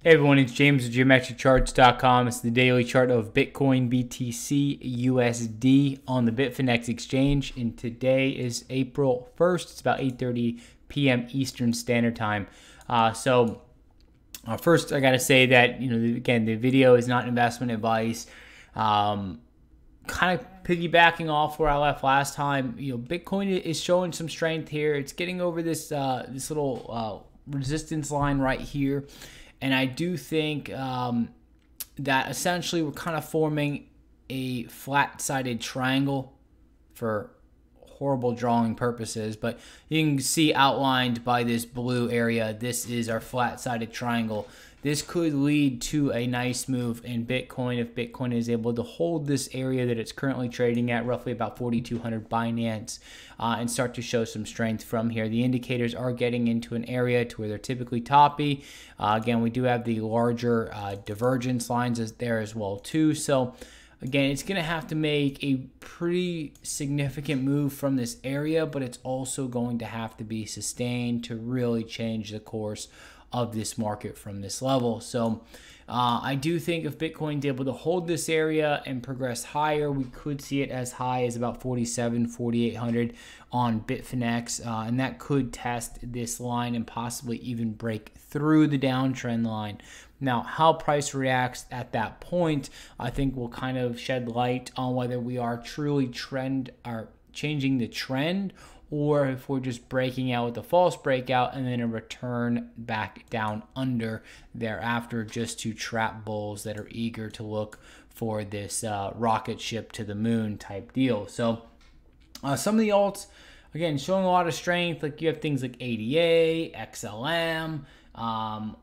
Hey everyone, it's James of GeometricCharts.com. It's the daily chart of Bitcoin, BTC, USD on the Bitfinex exchange. And today is April 1st. It's about 8:30 p.m. Eastern Standard Time. First, I got to say that, again, the video is not investment advice. Kind of piggybacking off where I left last time, Bitcoin is showing some strength here. It's getting over this little resistance line right here. And I do think that essentially we're kind of forming a flat-sided triangle for horrible drawing purposes, but you can see outlined by this blue area, this is our flat-sided triangle. This could lead to a nice move in Bitcoin if Bitcoin is able to hold this area that it's currently trading at, roughly about 4,200 Binance, and start to show some strength from here. The indicators are getting into an area to where they're typically toppy. Again, we do have the larger divergence lines there as well too. So again, it's going to have to make a pretty significant move from this area, but it's also going to have to be sustained to really change the course of this market from this level. So I do think if Bitcoin's able to hold this area and progress higher, we could see it as high as about 4,800 on Bitfinex, and that could test this line and possibly even break through the downtrend line. Now, how price reacts at that point, I think will kind of shed light on whether we are truly changing the trend, or if we're just breaking out with a false breakout and then a return back down under thereafter, just to trap bulls that are eager to look for this rocket ship to the moon type deal. So some of the alts, again, showing a lot of strength. Like you have things like ADA, XLM,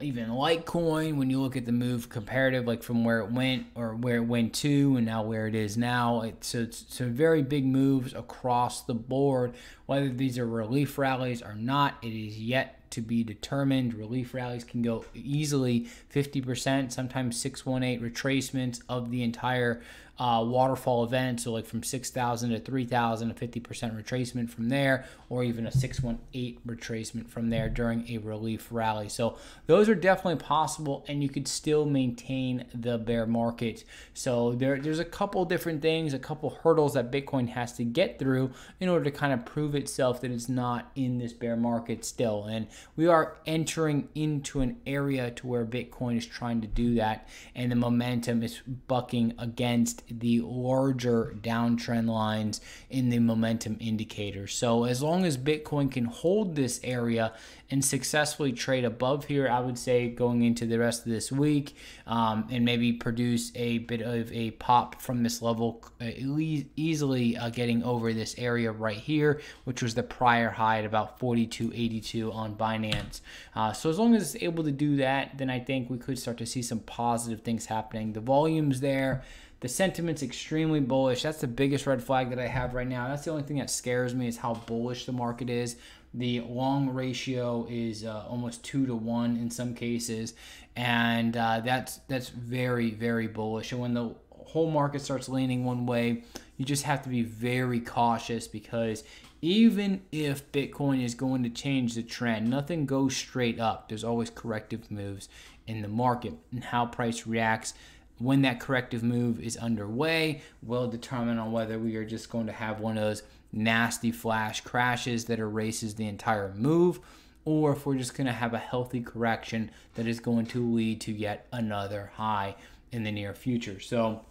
even Litecoin, when you look at the move comparative, like from where it went or where it went to and now where it is now. So it's some very big moves across the board. Whether these are relief rallies or not, it is yet to be determined. Relief rallies can go easily 50%, sometimes 618 retracements of the entire waterfall event. So like from 6,000 to 3,000, a 50% retracement from there, or even a 618 retracement from there during a relief rally. So those are definitely possible, and you could still maintain the bear market. So there's a couple different things, a couple hurdles that Bitcoin has to get through in order to kind of prove itself that it's not in this bear market still. And we are entering into an area to where Bitcoin is trying to do that, and the momentum is bucking against the larger downtrend lines in the momentum indicators. So as long as Bitcoin can hold this area and successfully trade above here, I would say going into the rest of this week, and maybe produce a bit of a pop from this level, easily getting over this area right here, which was the prior high at about 42.82 on Binance. So as long as it's able to do that, then I think we could start to see some positive things happening. The volume's there. The sentiment's extremely bullish. That's the biggest red flag that I have right now. That's the only thing that scares me, is how bullish the market is. The long ratio is almost 2 to 1 in some cases, and that's very, very bullish. And when the whole market starts leaning one way, you just have to be very cautious, because even if Bitcoin is going to change the trend, nothing goes straight up. There's always corrective moves in the market, and how price reacts when that corrective move is underway will determine on whether we are just going to have one of those nasty flash crashes that erases the entire move, or if we're just going to have a healthy correction that is going to lead to yet another high in the near future. So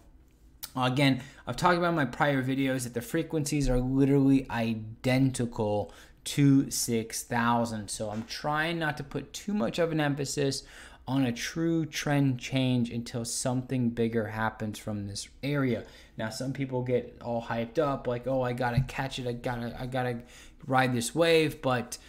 again, I've talked about in my prior videos that the frequencies are literally identical to 6,000. So I'm trying not to put too much of an emphasis on a true trend change until something bigger happens from this area. Now, some people get all hyped up, like, oh, I gotta catch it, I gotta ride this wave, but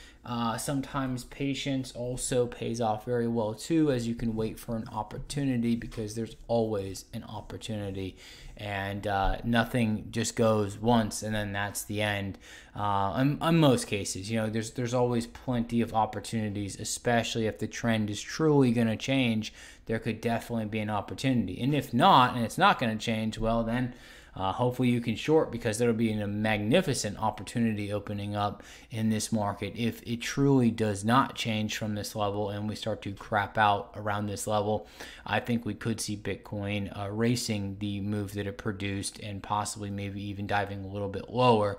sometimes patience also pays off very well too, as you can wait for an opportunity, because there's always an opportunity, and nothing just goes once and then that's the end. In most cases, there's always plenty of opportunities, especially if the trend is truly going to change. There could definitely be an opportunity, and if not, and it's not going to change, well then Hopefully you can short, because there will be a magnificent opportunity opening up in this market if it truly does not change from this level and we start to crap out around this level. I think we could see Bitcoin racing the move that it produced and possibly maybe even diving a little bit lower.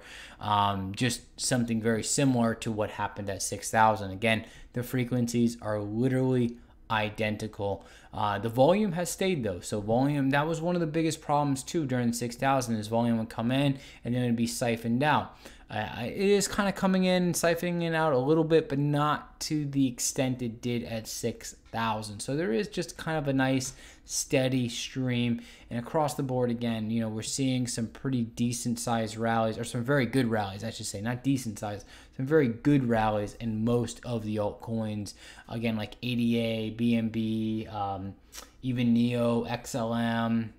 Just something very similar to what happened at 6,000. Again, the frequencies are literally identical. The volume has stayed though. So volume, that was one of the biggest problems too during 6,000, is volume would come in and then it'd be siphoned out. It is kind of coming in, siphoning it out a little bit, but not to the extent it did at 6,000. So there is just kind of a nice steady stream, and across the board again, you know, we're seeing some pretty decent sized rallies, or some very good rallies, I should say, not decent size, some very good rallies in most of the altcoins. Again, like ADA, BNB, even NEO, XLM,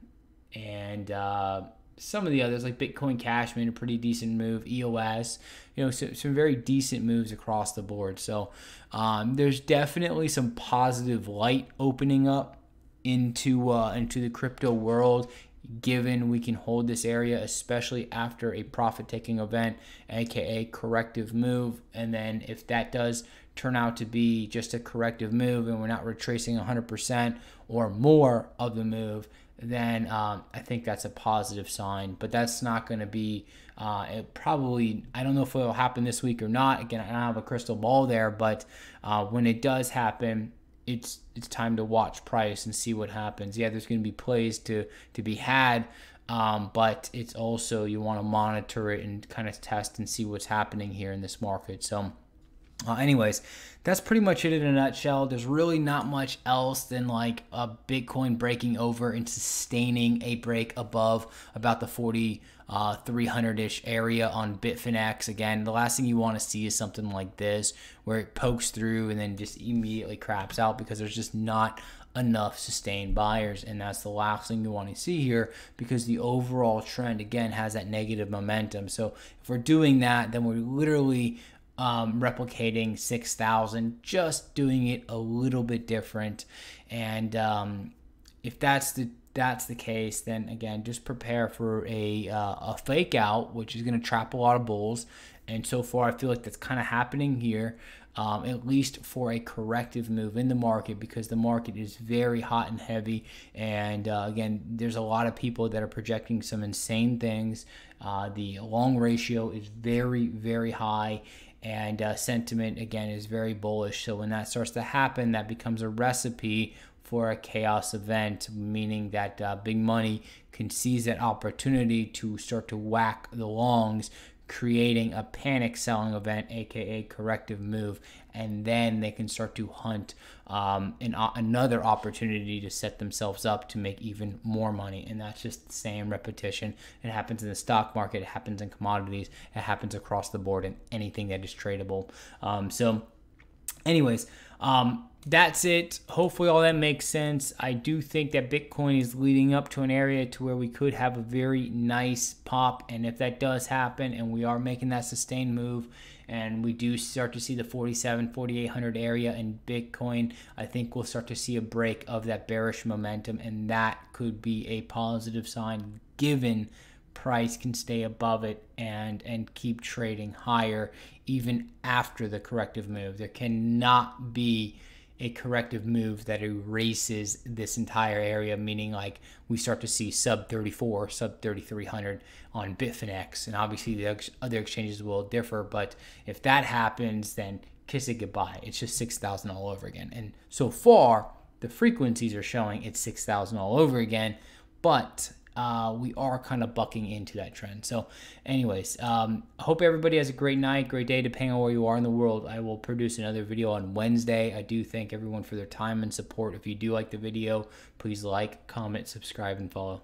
and some of the others like Bitcoin Cash made a pretty decent move. EOS, you know, some very decent moves across the board. So there's definitely some positive light opening up into the crypto world, given we can hold this area, especially after a profit-taking event, aka corrective move. And then if that does turn out to be just a corrective move and we're not retracing 100% or more of the move, then I think that's a positive sign. But that's not going to be probably, I don't know if it will happen this week or not. Again, I don't have a crystal ball there, but when it does happen, it's time to watch price and see what happens. Yeah, there's going to be plays to be had, but it's also, you want to monitor it and kind of test and see what's happening here in this market. So anyways, that's pretty much it in a nutshell. There's really not much else than like a Bitcoin breaking over and sustaining a break above about the 4,300-ish area on Bitfinex. Again, the last thing you want to see is something like this, where it pokes through and then just immediately craps out, because there's just not enough sustained buyers, and that's the last thing you want to see here, because the overall trend again has that negative momentum. So if we're doing that, then we're literally replicating 6,000, just doing it a little bit different. And if that's the case, then again, just prepare for a fake out, which is going to trap a lot of bulls. And so far, I feel like that's kind of happening here, at least for a corrective move in the market, because the market is very hot and heavy. And again, there's a lot of people that are projecting some insane things. The long ratio is very, very high. And sentiment, again, is very bullish. So when that starts to happen, that becomes a recipe for a chaos event, meaning that big money can seize that opportunity to start to whack the longs, creating a panic selling event, aka corrective move, and then they can start to hunt another opportunity to set themselves up to make even more money. And that's just the same repetition. It happens in the stock market, it happens in commodities, it happens across the board in anything that is tradable. So anyways, that's it. Hopefully all that makes sense. I do think that Bitcoin is leading up to an area to where we could have a very nice pop. And if that does happen and we are making that sustained move and we do start to see the 4,800 area in Bitcoin, I think we'll start to see a break of that bearish momentum. And that could be a positive sign, given price can stay above it and keep trading higher even after the corrective move. There cannot be a corrective move that erases this entire area, meaning like we start to see sub 34, sub 3,300 on Bitfinex, and obviously the other exchanges will differ, but if that happens, then kiss it goodbye. It's just 6,000 all over again. And so far, the frequencies are showing it's 6,000 all over again, but we are kind of bucking into that trend. So anyways, I hope everybody has a great night, great day, depending on where you are in the world. I will produce another video on Wednesday. I do thank everyone for their time and support. If you do like the video, please like, comment, subscribe, and follow.